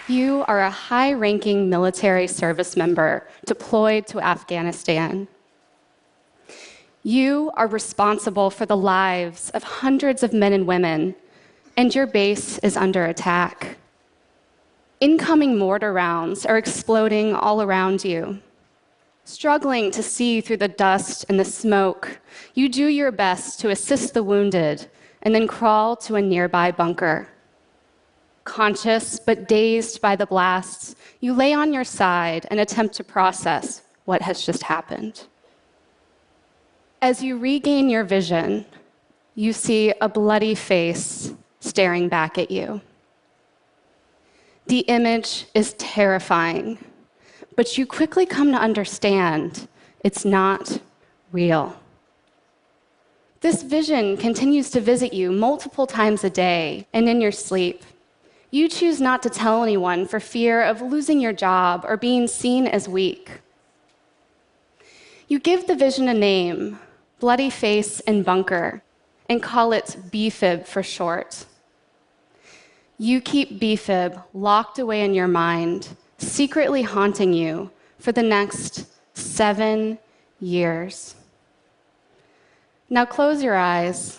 You are a high-ranking military service member deployed to Afghanistan. You are responsible for the lives of hundreds of men and women, and your base is under attack. Incoming mortar rounds are exploding all around you. Struggling to see through the dust and the smoke, you do your best to assist the wounded and then crawl to a nearby bunker. Conscious but dazed by the blasts, you lay on your side and attempt to process what has just happened. As you regain your vision, you see a bloody face staring back at you. The image is terrifying, but you quickly come to understand it's not real. This vision continues to visit you multiple times a day and in your sleep. You choose not to tell anyone for fear of losing your job or being seen as weak. You give the vision a name, bloody face and bunker, and call it BFib for short. You keep BFib locked away in your mind, secretly haunting you for the next 7 years. Now close your eyes.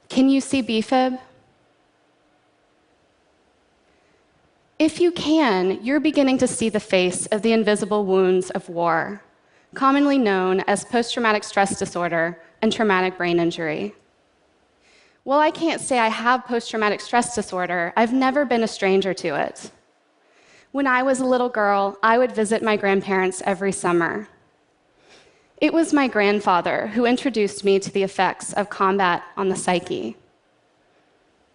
Can you see BFib? If you can, you're beginning to see the face of the invisible wounds of war, commonly known as post-traumatic stress disorder and traumatic brain injury. While I can't say I have post-traumatic stress disorder, I've never been a stranger to it. When I was a little girl, I would visit my grandparents every summer. It was my grandfather who introduced me to the effects of combat on the psyche.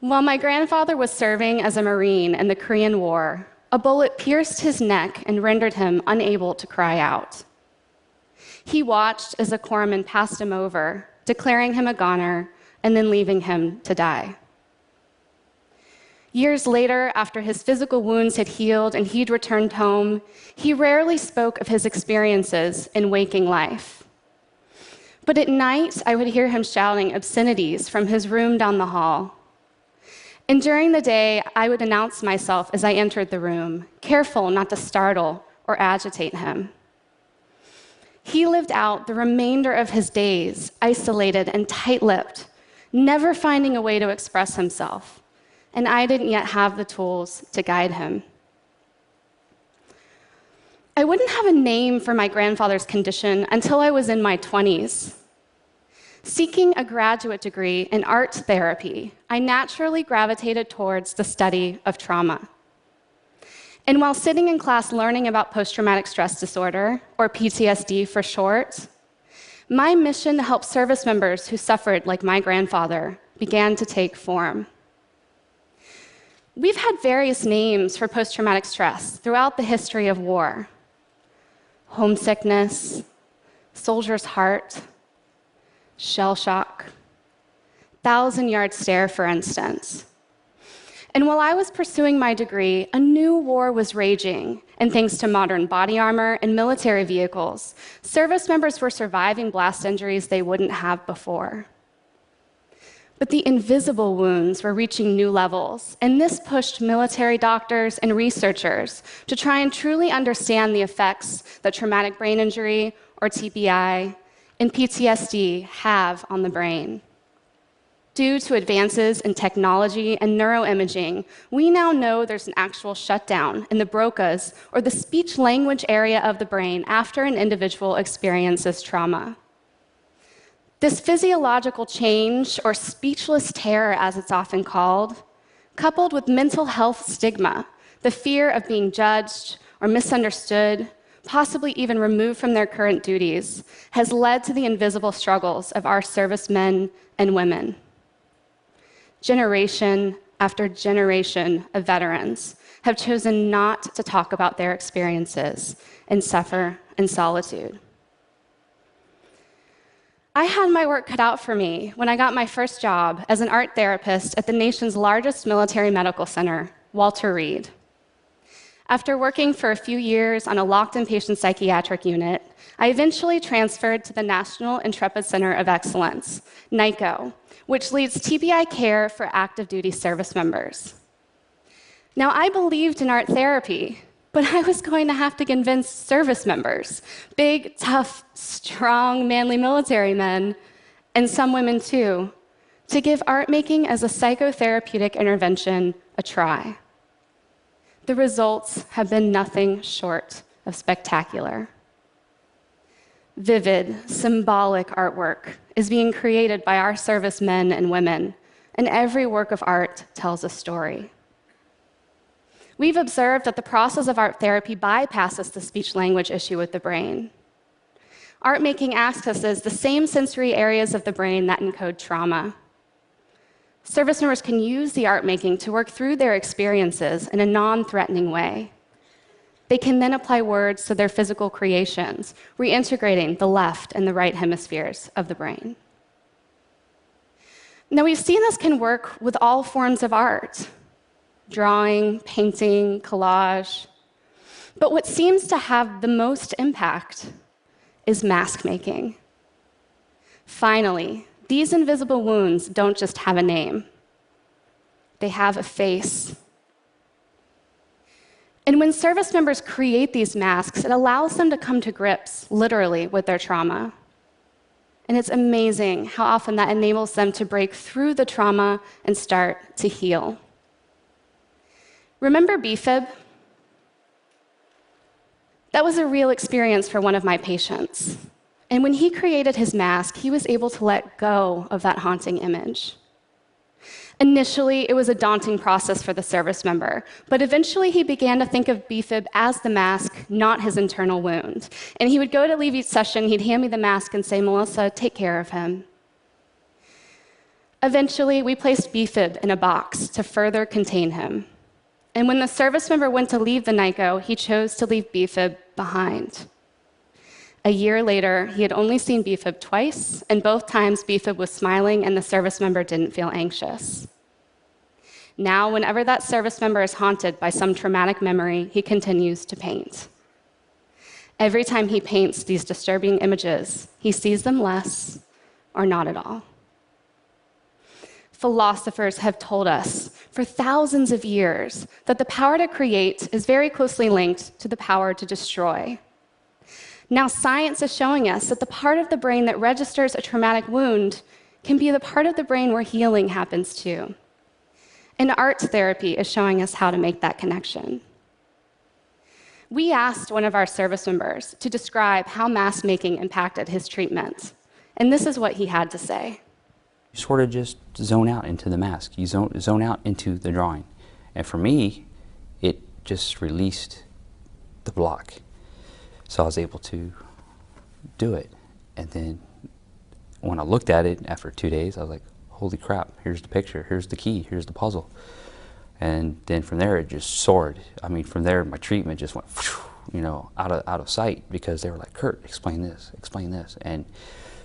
While my grandfather was serving as a Marine in the Korean War, a bullet pierced his neck and rendered him unable to cry out. He watched as a corpsman passed him over, declaring him a goner, and then leaving him to die. Years later, after his physical wounds had healed and he'd returned home, he rarely spoke of his experiences in waking life. But at night, I would hear him shouting obscenities from his room down the hall. And during the day, I would announce myself as I entered the room, careful not to startle or agitate him. He lived out the remainder of his days isolated and tight-lipped, never finding a way to express himself, and I didn't yet have the tools to guide him. I wouldn't have a name for my grandfather's condition until I was in my 20s. Seeking a graduate degree in art therapy, I naturally gravitated towards the study of trauma. And while sitting in class learning about post-traumatic stress disorder, or PTSD for short, my mission to help service members who suffered like my grandfather began to take form. We've had various names for post-traumatic stress throughout the history of war. Homesickness, soldier's heart, shell shock, 1,000-yard stare, for instance. And while I was pursuing my degree, a new war was raging, and thanks to modern body armor and military vehicles, service members were surviving blast injuries they wouldn't have before. But the invisible wounds were reaching new levels, and this pushed military doctors and researchers to try and truly understand the effects that traumatic brain injury, or TBI, and PTSD have on the brain. Due to advances in technology and neuroimaging, we now know there's an actual shutdown in the Broca's, or the speech-language area of the brain, after an individual experiences trauma. This physiological change, or speechless terror as it's often called, coupled with mental health stigma, the fear of being judged or misunderstood, possibly even removed from their current duties, has led to the invisible struggles of our servicemen and women. Generation after generation of veterans have chosen not to talk about their experiences and suffer in solitude. I had my work cut out for me when I got my first job as an art therapist at the nation's largest military medical center, Walter Reed. After working for a few years on a locked inpatient psychiatric unit, I eventually transferred to the National Intrepid Center of Excellence, NICO, which leads TBI care for active duty service members. Now, I believed in art therapy, but I was going to have to convince service members, big, tough, strong, manly military men, and some women too, to give art making as a psychotherapeutic intervention a try. The results have been nothing short of spectacular. Vivid, symbolic artwork is being created by our service men and women, and every work of art tells a story. We've observed that the process of art therapy bypasses the speech-language issue with the brain. Art making accesses the same sensory areas of the brain that encode trauma. Service members can use the art making to work through their experiences in a non-threatening way. They can then apply words to their physical creations, reintegrating the left and the right hemispheres of the brain. Now, we've seen this can work with all forms of art: drawing, painting, collage. But what seems to have the most impact is mask making. Finally, these invisible wounds don't just have a name. They have a face. And when service members create these masks, it allows them to come to grips, literally, with their trauma. And it's amazing how often that enables them to break through the trauma and start to heal. Remember BFib? That was a real experience for one of my patients. And when he created his mask, he was able to let go of that haunting image. Initially, it was a daunting process for the service member, but eventually he began to think of BFib as the mask, not his internal wound. And he would go to leave each session, he'd hand me the mask and say, "Melissa, take care of him." Eventually, we placed BFib in a box to further contain him. And when the service member went to leave the NICO, he chose to leave BFib behind. A year later, he had only seen BFib twice, and both times BFib was smiling and the service member didn't feel anxious. Now, whenever that service member is haunted by some traumatic memory, he continues to paint. Every time he paints these disturbing images, he sees them less or not at all. Philosophers have told us for thousands of years that the power to create is very closely linked to the power to destroy. Now, science is showing us that the part of the brain that registers a traumatic wound can be the part of the brain where healing happens too. And art therapy is showing us how to make that connection. We asked one of our service members to describe how mask making impacted his treatment, and this is what he had to say. You sort of just zone out into the mask. You zone out into the drawing. And for me, it just released the block. So I was able to do it. And then when I looked at it after 2 days, I was like, holy crap, here's the picture, here's the key, here's the puzzle. And then from there, it just soared. I mean, from there, my treatment just went, out of sight, because they were like, Kurt, explain this, explain this. And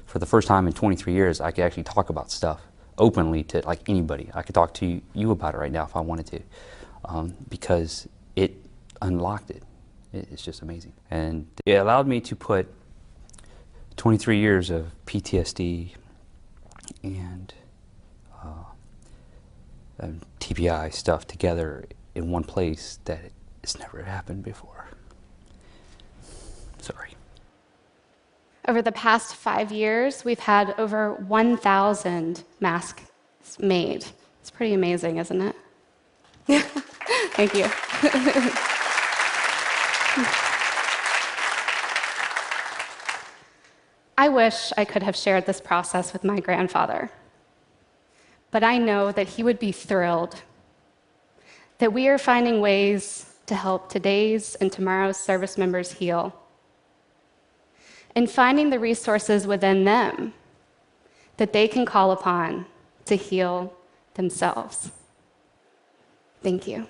for the first time in 23 years, I could actually talk about stuff openly to like anybody. I could talk to you about it right now if I wanted to, because it unlocked it. It's just amazing. And it allowed me to put 23 years of PTSD and TBI stuff together in one place that it's never happened before. Sorry. Over the past 5 years, we've had over 1,000 masks made. It's pretty amazing, isn't it? Thank you. I wish I could have shared this process with my grandfather, but I know that he would be thrilled that we are finding ways to help today's and tomorrow's service members heal, and finding the resources within them that they can call upon to heal themselves. Thank you.